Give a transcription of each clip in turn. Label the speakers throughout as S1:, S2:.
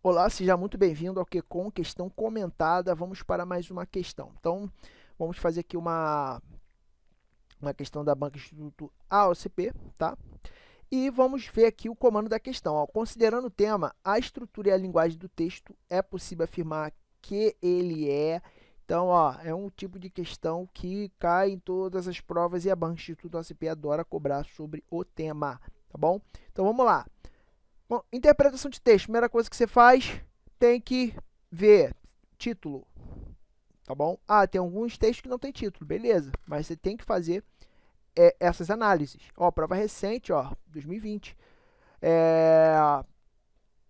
S1: Olá, seja muito bem-vindo ao QCOM, questão comentada. Vamos para mais uma questão. Então, vamos fazer aqui uma questão da Banca Instituto AOCP, tá? E vamos ver aqui o comando da questão. Ó. Considerando o tema, a estrutura e a linguagem do texto, é possível afirmar que ele é... Então, ó, é um tipo de questão que cai em todas as provas e a Banca Instituto AOCP adora cobrar sobre o tema, tá bom? Então, vamos lá. Bom, interpretação de texto, primeira coisa que você faz, tem que ver título, tá bom? Ah, tem alguns textos que não tem título, beleza, mas você tem que fazer essas análises. Ó, prova recente, ó, 2020.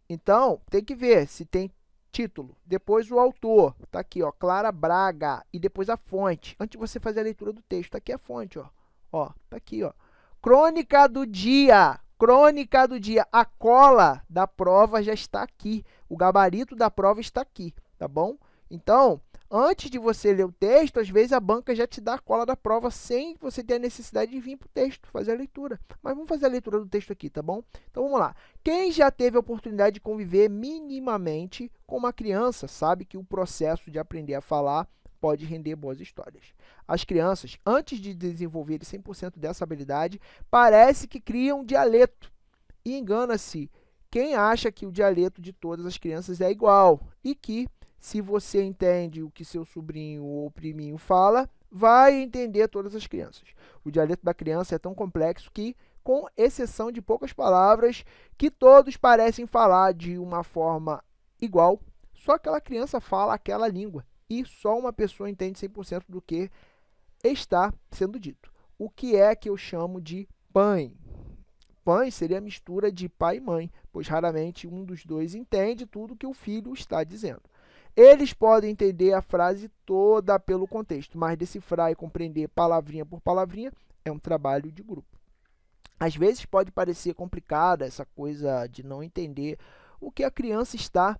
S1: Então, tem que ver se tem título. Depois o autor, tá aqui, ó, Clara Braga, e depois a fonte. Antes de você fazer a leitura do texto, tá aqui a fonte, ó. Ó, tá aqui, ó. Crônica do dia. Crônica do dia. A cola da prova já está aqui. O gabarito da prova está aqui, tá bom? Então, antes de você ler o texto, às vezes a banca já te dá a cola da prova sem você ter a necessidade de vir para o texto, fazer a leitura. Mas vamos fazer a leitura do texto aqui, tá bom? Então, vamos lá. Quem já teve a oportunidade de conviver minimamente com uma criança sabe que o processo de aprender a falar pode render boas histórias. As crianças, antes de desenvolverem 100% dessa habilidade, parece que criam um dialeto. E engana-se quem acha que o dialeto de todas as crianças é igual e que, se você entende o que seu sobrinho ou priminho fala, vai entender todas as crianças. O dialeto da criança é tão complexo que, com exceção de poucas palavras, que todos parecem falar de uma forma igual, só aquela criança fala aquela língua e só uma pessoa entende 100% do que está sendo dito. O que é que eu chamo de pãe? Pãe seria a mistura de pai e mãe, pois raramente um dos dois entende tudo que o filho está dizendo. Eles podem entender a frase toda pelo contexto, mas decifrar e compreender palavrinha por palavrinha é um trabalho de grupo. Às vezes pode parecer complicada essa coisa de não entender o que a criança está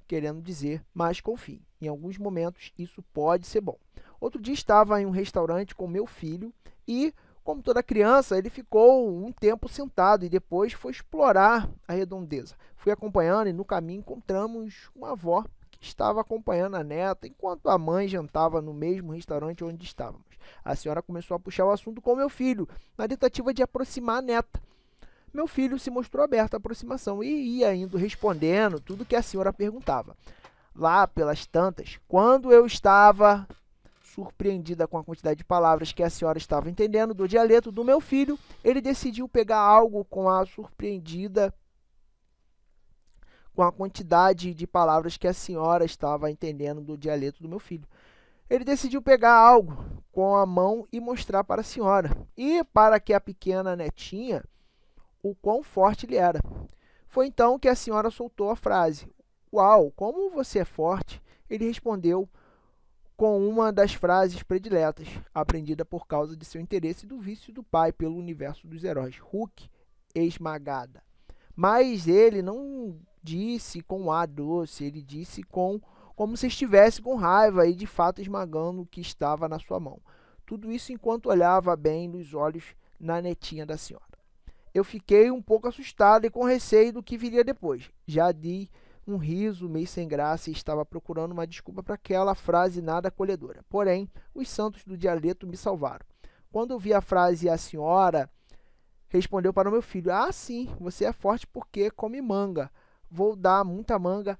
S1: querendo dizer, mas confie, em alguns momentos isso pode ser bom. Outro dia estava em um restaurante com meu filho e, como toda criança, ele ficou um tempo sentado e depois foi explorar a redondeza. Fui acompanhando e no caminho encontramos uma avó que estava acompanhando a neta enquanto a mãe jantava no mesmo restaurante onde estávamos. A senhora começou a puxar o assunto com meu filho, na tentativa de aproximar a neta. Meu filho se mostrou aberto à aproximação e ia indo respondendo tudo que a senhora perguntava. Lá pelas tantas, quando eu estava surpreendida com a quantidade de palavras que a senhora estava entendendo do dialeto do meu filho, ele decidiu pegar algo com a surpreendida com a quantidade de palavras que a senhora estava entendendo do dialeto do meu filho. Ele decidiu pegar algo com a mão e mostrar para a senhora, e para que a pequena netinha o quão forte ele era. Foi então que a senhora soltou a frase: "Uau, como você é forte!" Ele respondeu com uma das frases prediletas, aprendida por causa de seu interesse e do vício do pai pelo universo dos heróis, Hulk esmagada. Mas ele não disse com ar doce, ele disse como se estivesse com raiva e de fato esmagando o que estava na sua mão. Tudo isso enquanto olhava bem nos olhos na netinha da senhora. Eu fiquei um pouco assustado e com receio do que viria depois. Já dei um riso meio sem graça e estava procurando uma desculpa para aquela frase nada acolhedora. Porém, os santos do dialeto me salvaram. Quando eu vi a frase "a senhora", respondeu para o meu filho: "Ah, sim, você é forte porque come manga. Vou dar muita manga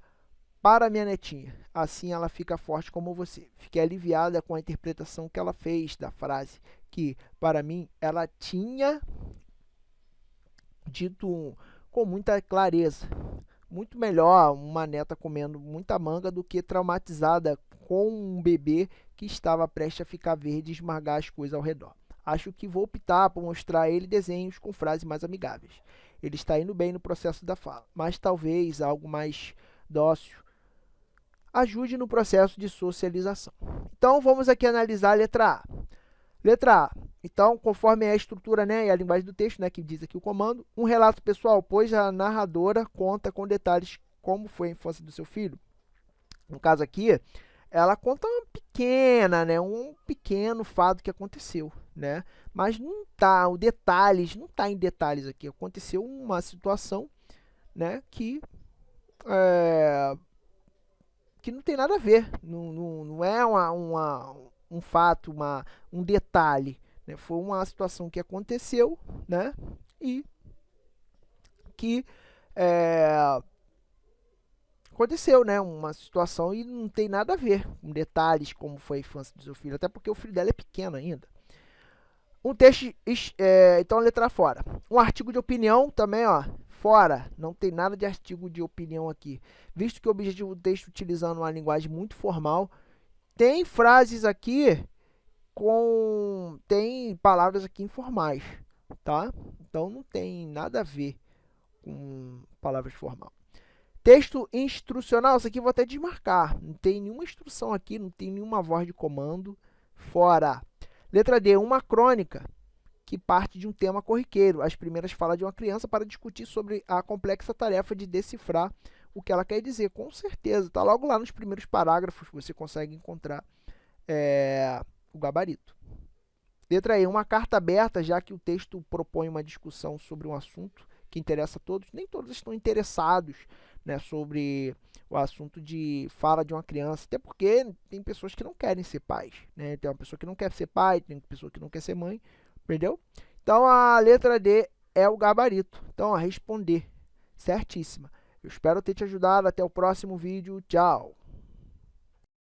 S1: para minha netinha. Assim ela fica forte como você." Fiquei aliviada com a interpretação que ela fez da frase, que, para mim, ela tinha dito com muita clareza. Muito melhor uma neta comendo muita manga do que traumatizada com um bebê que estava prestes a ficar verde e esmagar as coisas ao redor. Acho que vou optar por mostrar a ele desenhos com frases mais amigáveis. Ele está indo bem no processo da fala, mas talvez algo mais dócil ajude no processo de socialização. Então, vamos aqui analisar a letra A. Letra A. Então, conforme é a estrutura, né, e a linguagem do texto, né, que diz aqui o comando, um relato pessoal, pois a narradora conta com detalhes como foi a infância do seu filho. No caso aqui, ela conta uma pequena, né, um pequeno fato que aconteceu, né, mas não tá, o detalhes, não tá em detalhes aqui. Aconteceu uma situação, né, que que não tem nada a ver, não é um fato, um detalhe, né? Foi uma situação que aconteceu, né? E que aconteceu, né? Uma situação e não tem nada a ver com detalhes como foi a infância do seu filho, até porque o filho dela é pequeno ainda. Um texto, então letra fora. Um artigo de opinião também, ó, fora. Não tem nada de artigo de opinião aqui. Visto que o objetivo do texto utilizando uma linguagem muito formal, tem frases aqui tem palavras aqui informais, tá? Então não tem nada a ver com palavras formais. Texto instrucional, isso aqui eu vou até desmarcar. Não tem nenhuma instrução aqui, não tem nenhuma voz de comando. Fora. Letra D, uma crônica que parte de um tema corriqueiro. As primeiras falas de uma criança para discutir sobre a complexa tarefa de decifrar o que ela quer dizer. Com certeza, está logo lá nos primeiros parágrafos, você consegue encontrar o gabarito. Letra E, uma carta aberta, já que o texto propõe uma discussão sobre um assunto que interessa a todos. Nem todos estão interessados, né, sobre o assunto de fala de uma criança, até porque tem pessoas que não querem ser pais, né? Tem uma pessoa que não quer ser pai, tem pessoa que não quer ser mãe, entendeu? Então a letra D é o gabarito. Então a responder, certíssima. Eu espero ter te ajudado. Até o próximo vídeo. Tchau!